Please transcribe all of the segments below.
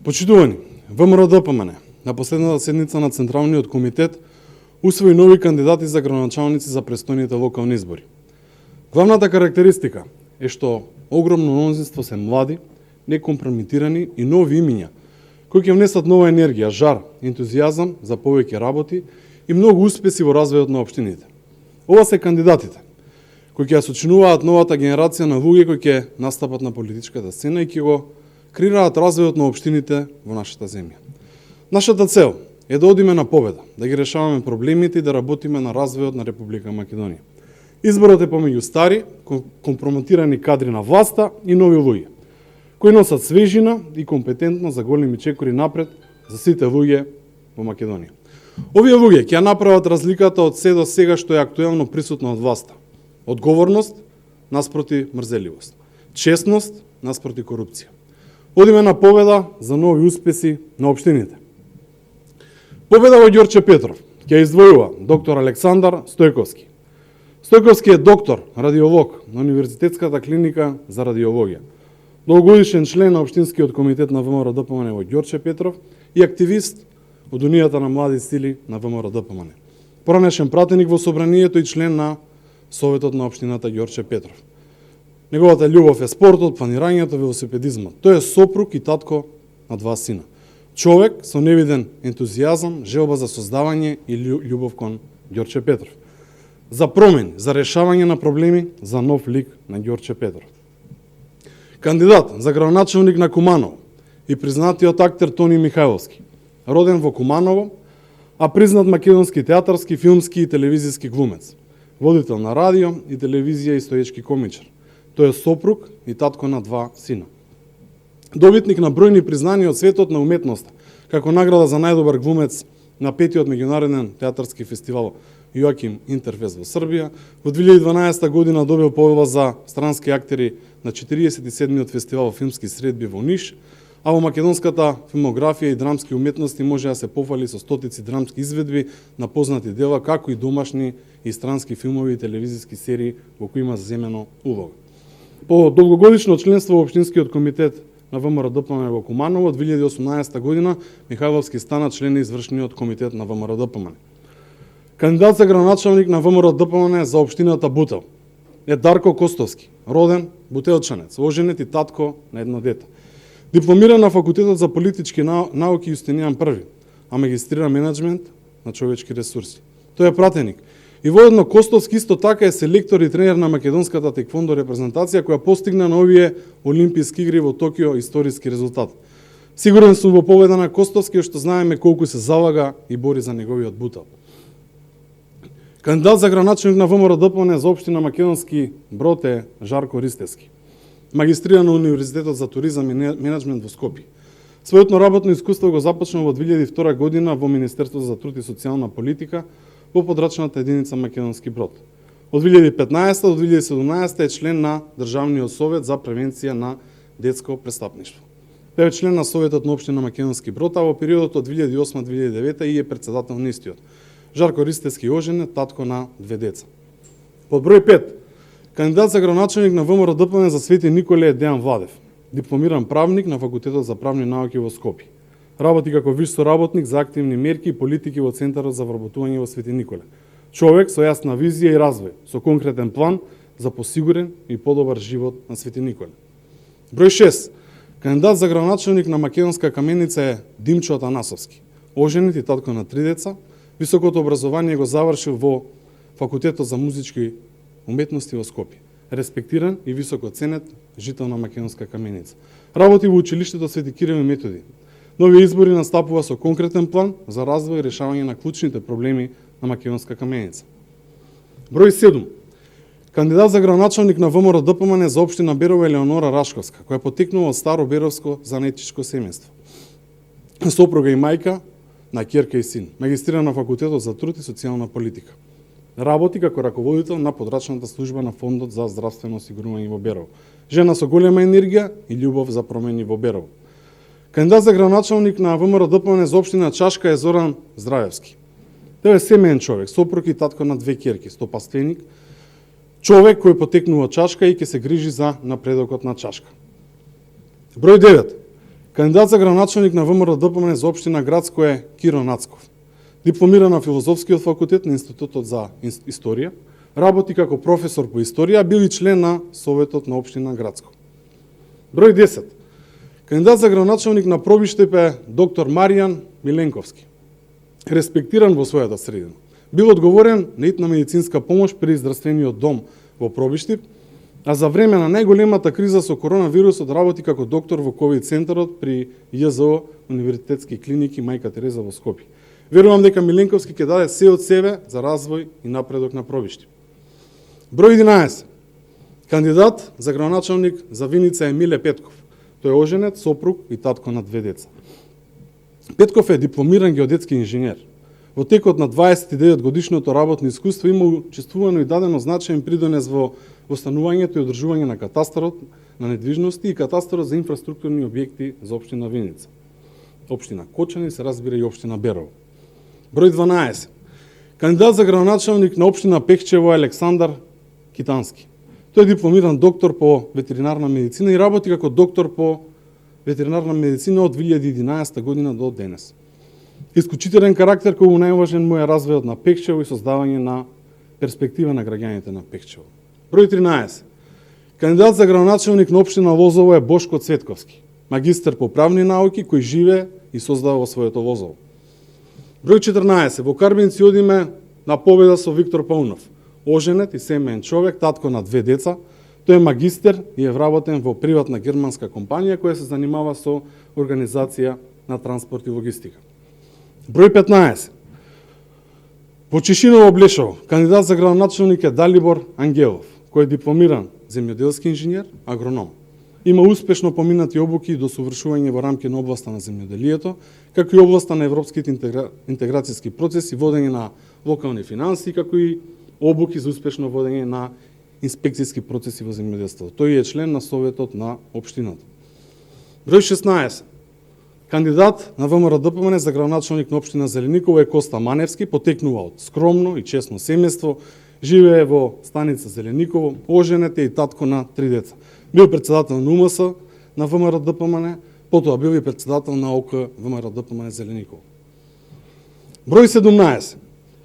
Почитувани, ВМРО-ДПМН на последната седница на Централниот комитет усвои нови кандидати за градоначалници за престојните локални избори. Главната карактеристика е што огромно мнозинство се млади, некомпрометирани и нови имиња, кои ќе внесат нова енергија, жар, ентузијазам за повеќе работи и многу успеси во развојот на општините. Ова се кандидатите кои ќе ја сочинуваат новата генерација на луѓе кои ќе настапат на политичката сцена и ќе го креираат развојот на општините во нашата земја. Нашата цел е да одиме на победа, да ги решаваме проблемите и да работиме на развојот на Република Македонија. Изборот е помеѓу стари, компрометирани кадри на власта и нови луѓе, кои носат свежина и компетентност за големи чекори напред за сите луѓе во Македонија. Овие луѓе ќе направат разликата од се до сега што е актуелно присутно од власта. Одговорност наспроти мрзеливост. Честност наспроти корупција. Одиме на победа за нови успеси на општините. Победа во Ѓорче Петров ќе издвојува доктор Александар Стојковски. Стојковски е доктор, радиолог на Универзитетската клиника за радиологија, долгогодишен член на Општинскиот комитет на ВМРО-ДПМН во Ѓорче Петров и активист од Унијата на млади сили на ВМРО-ДПМН. Поранешен пратеник во собранието и член на Советот на општината Ѓорче Петров. Неговата љубов е спортот, планирањето, велосипедизмот. Тој е сопруг и татко на 2 сина. Човек со невиден ентузијазам, желба за создавање и љубов кон Ѓорче Петров. За промени, за решавање на проблеми, за нов лик на Ѓорче Петров. Кандидат за градоначалник на Куманово и признатиот актер Тони Михајловски. Роден во Куманово, а признат македонски театарски, филмски и телевизиски глумец. Водител на радио и телевизија и стоечки комичар. Тој е сопруг и татко на 2 сина. Добитник на бројни признанија од светот на уметноста, како награда за најдобар глумец на 5-тиот меѓународен театарски фестивал Јоаким Интерфест во Србија. Во 2012 година добил поделба за странски актери на 47-тиот фестивал филмски средби во Ниш, а во македонската филмографија и драмски уметности може да се пофали со стотици драмски изведби на познати дела, како и домашни и странски филмови и телевизиски серии во кои има земено улога. По долгогодишно членство во Општинскиот комитет на ВМРО-ДПМН во Куманово, од 2018 година Михајловски стана член на извршниот комитет на ВМРО-ДПМН. Кандидат за градоначалник на ВМРО-ДПМН за општината Бутел е Дарко Костовски, роден бутелчанец, оженет и татко на едно дете. Дипломиран на Факултетот за политички науки Јустинијан I, а магистрира менеджмент на човечки ресурси. Тој е пратеник. И воедно Костовски исто така е селектор и тренер на македонската теквондо репрезентација која постигна на овие олимписки игри во Токио историски резултат. Сигурен сум во победа на Костовски, што знаеме колку се залага и бори за неговиот Бутел. Кандидат за градоначалник на ВМРО-ДПМН за општина Македонски Брод е Жарко Ристевски. Магистрира на Универзитетот за туризам и менеджмент во Скопје. Своето работно искуство го започнал во 2002 година во Министерството за труд и социјална политика во подрачната единица Македонски Брод. Од 2015 до 2017 е член на Државниот совет за превенција на детско престапништво. Тој е член на Советот на општина Македонски Брод, а во периодот од 2008-2009 и е претседател на истиот. Жарко Ристевски оженет, татко на 2 деца. Под број 5. Кандидат за градоначалник на ВМРО-ДПМН за Свети Николе е Дејан Владев, дипломиран правник на Факултетот за правни науки во Скопје. Работи како виш соработник за активни мерки и политики во Центарот за вработување во Свети Николе. Човек со јасна визија и развој, со конкретен план за посигурен и подобар живот на Свети Николе. Број 6. Кандидат за градоначалник на Македонска Каменица е Димчо Атанасовски, оженет и татко на 3 деца. Високото образование го завршил во Факултетот за музички уметности во Скопје. Респектиран и високо ценет жител на Македонска Каменица. Работи во училиштето Свети Кирил и Методи. Нови избори настапува со конкретен план за развој и решавање на клучните проблеми на Македонска Каменица. Број 7. Кандидат за градоначалник на ВМРО-ДПМН за општина Берово е Елеонора Рашковска, која потекнува од старо беровско занетичко семејство. Сопруга и мајка на ќерка и син. Магистрира на Факултетот за труд и социјална политика. Работи како раководител на подрачната служба на Фондот за здравствено осигурување во Берово. Жена со голема енергија и љубов за промени во Берово. Кандидат за градоначалник на ВМРО-ДПМН за општина Чашка е Зоран Здраевски. Тој е семеен човек, сопруг и татко на 2 ќерки, стопанственик, човек кој потекнува од Чашка и ќе се грижи за напредокот на Чашка. Број 9. Кандидат за градоначалник на ВМРО ДПМН за општина Градско е Киро Нацков. Дипломира на Филозофскиот факултет на Институтот за историја, работи како професор по историја, бил и член на Советот на општина Градско. Број 10. Кандидат за градоначалник на Пробиштип е доктор Маријан Миленковски. Респектиран во својата средина. Бил одговорен на итна медицинска помош при здравствениот дом во Пробиштип, а за време на најголемата криза со коронавирусот работи како доктор во ковид центарот при ЈЗО Универзитетски клиники Мајка Тереза во Скопје. Верувам дека Миленковски ќе даде се од себе за развој и напредок на Пробиштип. Број 11. Кандидат за градоначалник за Виница е Миле Петков. Тој е оженет, сопруг и татко на 2 деца. Петков е дипломиран геодетски инженер. Во текот на 29 годишното работно искуство има учествувано и дадено значаен придонес во останувањето и одржување на катастарот на недвижности и катастарот за инфраструктурни објекти за општина Виница. Општина Кочани се разбира и општина Берово. Број 12. Кандидат за градоначалник на општина Пехчево е Александар Китански. Тој е дипломиран доктор по ветеринарна медицина и работи како доктор по ветеринарна медицина од 2011 година до денес. Исклучителен карактер кој најважен му е развојот на Пехчево и создавање на перспектива на граѓаните на Пехчево. Број 13. Кандидат за градоначалник на општина Лозово е Бошко Цветковски, магистар по правни науки кој живее и создава во своето Лозово. Број 14. Во Карбинци одиме на победа со Виктор Паунов, оженет и семеен човек, татко на 2 деца. Тој е магистер и е вработен во приватна германска компанија која се занимава со организација на транспорт и логистика. Број 15. Во Чешиново Блешово, кандидат за градоначалник е Далибор Ангелов, кој е дипломиран земјоделски инженер, агроном. Има успешно поминати обуки до совршување во рамки на областа на земјоделието, како и областа на европските интеграцијски процеси, водење на локални финанси, како и обуки за успешно водење на инспекцијски процеси во земјоделството. Тој е член на Советот на општината. Број 16. Кандидат на ВМРО ДПМН за градоначалник на општина Зелениково е Коста Маневски, потекнува од скромно и честно семејство, живее во станица Зелениково, оженет е и татко на 3 деца. Бил председател на УМС на ВМРО ДПМН, потоа бил и председател на ОК ВМРО ДПМН Зелениково. Број 17.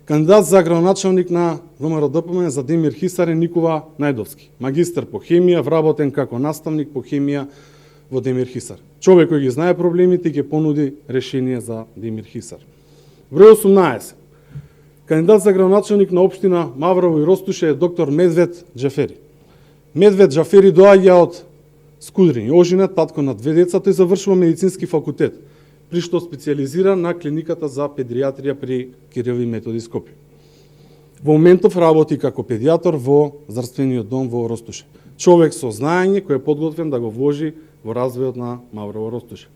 Кандидат за градоначалник на ВМРО ДПМН за Демир Хисар е Никола Најдовски, магистар по хемија, вработен како наставник по хемија во Демир Хисар. Човек кој ги знае проблемите и ќе понуди решение за Демир Хисар. Број 18. Кандидат за градоначалник на општина Маврово и Ростуше е доктор Медвед Џафери. Медвед Џафери доаѓа од Скудрин, оженет, татко на 2 деца, тој завршува медицински факултет, при што специализира на клиниката за педиатрија при Кирил и Методи Скопје. Во моментов работи како педиатор во здравствениот дом во Ростуше. Човек со знаење кој е подготвен да го вложи во развојот на Маврово Ростуше.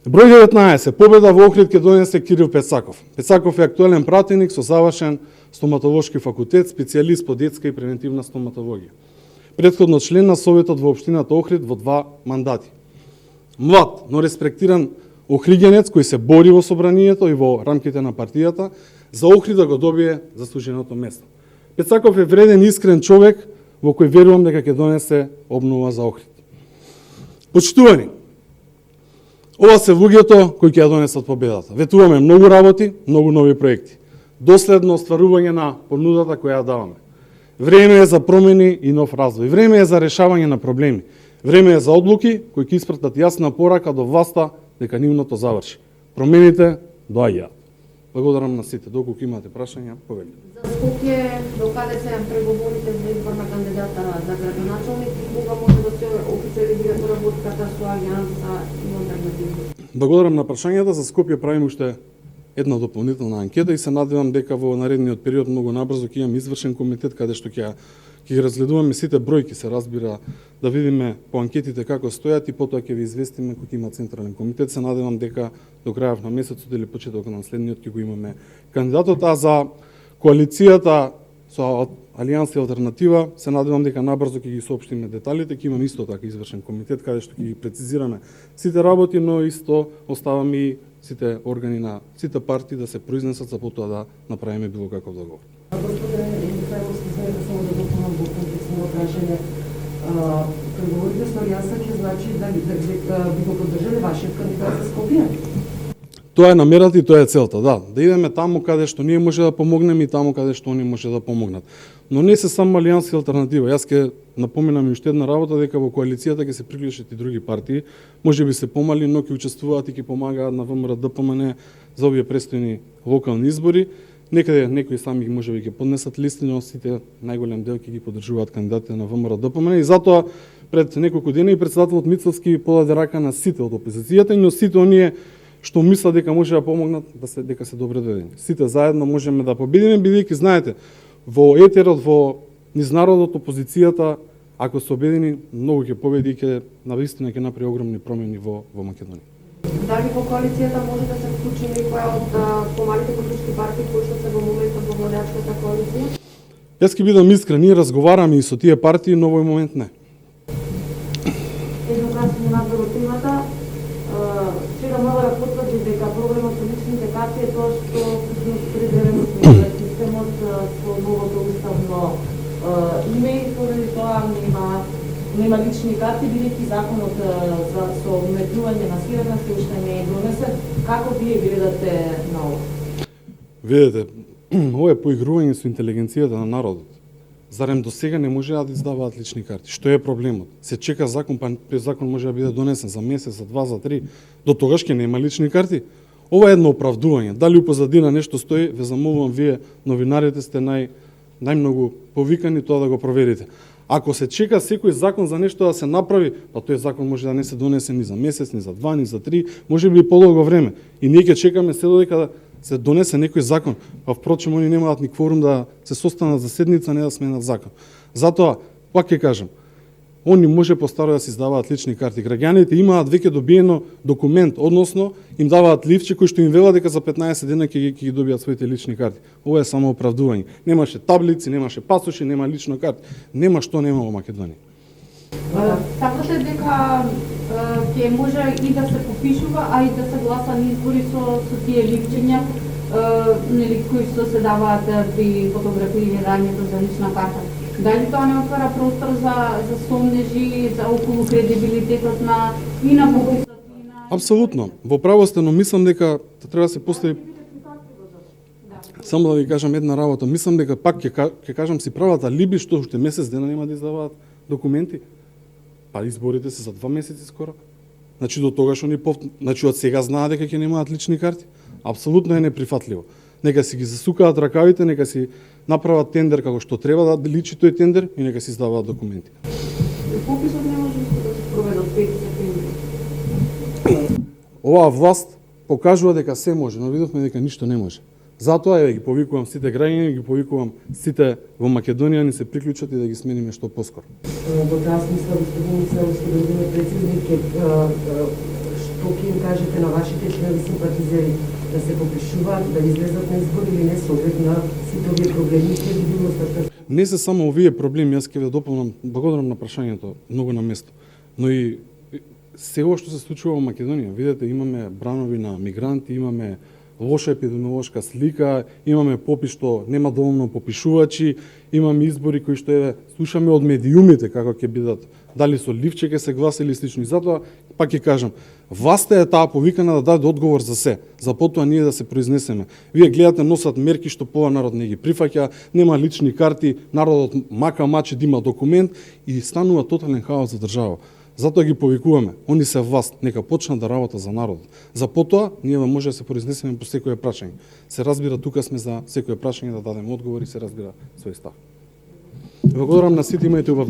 Број 19. Победа во Охрид ќе донесе Кирил Пецаков. Пецаков е актуелен пратеник со завршен стоматолошки факултет, специјалист по детска и превентивна стоматологија. Претходно член на Советот во општината Охрид во 2 мандати. Млад, но респектиран охриѓенец кој се бори во собранието и во рамките на партијата за Охрид да го добие заслуженото место. Пецаков е вреден и искрен човек во кој верувам дека ќе донесе обнова за Охрид. Почитувани, ова се луѓето кои ќе ја донесат победата. Ветуваме многу работи, многу нови проекти. Доследно остварување на понудата која ја даваме. Време е за промени и нов развој. Време е за решавање на проблеми. Време е за одлуки кои ќе испратат јасна порака до власта дека нивното заврши. Промените доаѓаат. Благодарам на сите. Доколку имате прашања, повелите. За Скопје, докаде се преговорите за избор на кандидата за градоначалник и кога може да се официализира работката со Алијанса и алтернативи? Благодарам на прашањата. За Скопје правим уште една дополнителна анкета и се надевам дека во наредниот период многу набрзо ќе имам извршен комитет каде што ќе ги разгледуваме сите бројки, се разбира, да видиме по анкетите како стојат и потоа ќе ви известиме кога има централен комитет. Се надевам дека до крајот на месецот или почетокот на следниот ќе го имаме кандидатот, а за коалицијата со Алијанса и алтернатива се надевам дека набрзо ќе ги соопштиме деталите, ќе имаме исто така извршен комитет каде што ќе ги прецизираме сите работи, но исто оставаме и сите органи на сите партии да се произнесат за потоа да направиме било каков договор. Господине Михајловски, знаете само да допълнам во контекст на прашање, преговорите со Алијанса ќе значи да би го поддржале вашиот кандидат за Скопје? Тоа е намерата и тоа е целта, да идеме таму каде што ние може да помогнеме и таму каде што они може да помогнат. Но не се само Алијанска алтернатива. Јас ќе напоменам уште една работа, дека во коалицијата ќе се приклучат и други партии, можеби се помали, но ќе учествуваат и ќе помагаат на ВМРО ДПМН за овие престојни локални избори. Некаде некои сами можеби ќе поднесат листи, но сите најголем дел ќе ги поддржуваат кандидатите на ВМРО ДПМН и затоа пред неколку дена и претседателот Мицовски подаде рака на сите од опозицијата и на сите оние што мислат дека може да помогнат дека се добре доедени. Сите заедно можеме да победиме, бидејќи знаете, во етерот, во низ народот, опозицијата, ако се обедини, многу ќе победи и ќе навистина ќе направи огромни промени во Македонија. Дали во коалицијата може да се вклучи некоја од помалите политички партии кои што се во моментот во владеачката коалиција? Јас ќе бидам искрен, ние разговараме и со тие партии, но во овој момент не. Еднокрасно надвор од темата, вчера МВР потврди дека проблемот со личните карти е тоа што всушност презревено системот со новото уставно име и поради тоа нема лични карти, бидејќи законот со уметнување на сирена се уште не е донесен. Како вие гледате на ова? Видете, ова е поигрување со интелигенцијата на народот. Зарем до сега не може да издаваат лични карти? Што е проблемот? Се чека закон, па закон може да биде донесен за месец, за 2, за 3. До тогаш ќе нема лични карти? Ова е едно оправдување. Дали у позадина нешто стои, ве замолувам, вие новинарите сте најмногу повикани тоа да го проверите. Ако се чека секој закон за нешто да се направи, па тој закон може да не се донесе ни за месец, ни за 2, ни за 3, може би и подолго време. И ние ќе чекаме се додека се донесе некој закон, па впрочем они немаат ни кворум да се состанат за седница, не да сменат закон. Затоа, пак ќе кажам, они може постаро да се издаваат лични карти. Граѓаните имаат веќе добиено документ, односно им даваат ливче кој што им вела дека за 15 дена ќе ги добијат своите лични карти. Ова е само оправдување. Немаше таблици, немаше пасоши, нема лично карти. Нема што нема во Македонија. Сакате дека ќе може и да се попишува, а и да се гласа на избори со тие ливчења, нели кои што се даваат при фотографирањето за лична карта. Дали тоа не отвара простор за сомнежи, за околу кредибилитетот и на пописот и на... Апсолутно. Во право сте, но мислам дека треба да се постави... Само да ви кажам една работа. Мислам дека пак ќе кажам си правата либи што уште месец дена нема да издаваат документи. Па изборите се за 2 месеци скоро. Значи до тогаш они значи од сега знаат дека ќе немаат лични карти. Апсолутно е неприфатливо. Нека си ги засукаат ракавите, нека си направат тендер како што треба да личи тој тендер и нека си издаваат документи. Пописот не може да се проведе од 5 септември. Оваа власт покажува дека се може, но видовме дека ништо не може. Затоа ги повикувам сите граѓани, ги повикувам сите во Македонија ни се приклучат и да ги смениме што поскоро. Во таа смисла, господин председник, што ќе им кажете на вашите членови симпатизери да се попишуваат, да излезат на избори или не, со оглед на сите овие проблеми и видимоста? Не се само овие проблеми, јас ќе ве дополнам, благодарам на прашањето, многу на место, но и сега што се случува во Македонија. Видете, имаме бранови на мигранти, имаме лоша епидемиолошка слика, имаме попис што нема доволно попишувачи, имаме избори кои што слушаме од медиумите како ќе бидат, дали со ливче ќе се гласа или слично. И затоа пак ќе кажам, власта е таа повикана да даде одговор за се, за потоа ние да се произнесеме. Вие гледате носат мерки што пола народ не ги прифаќа, нема лични карти, народот мака маче да има документ и станува тотален хаос за држава. Затоа ги повикуваме. Они се власт, нека почнат да работат за народот. За потоа ние може да се произнесеме по секое прашање. Се разбира, тука сме за секое прашање да дадеме одговори, се разбира свој став. Благодарам на сите, имајте убав ден.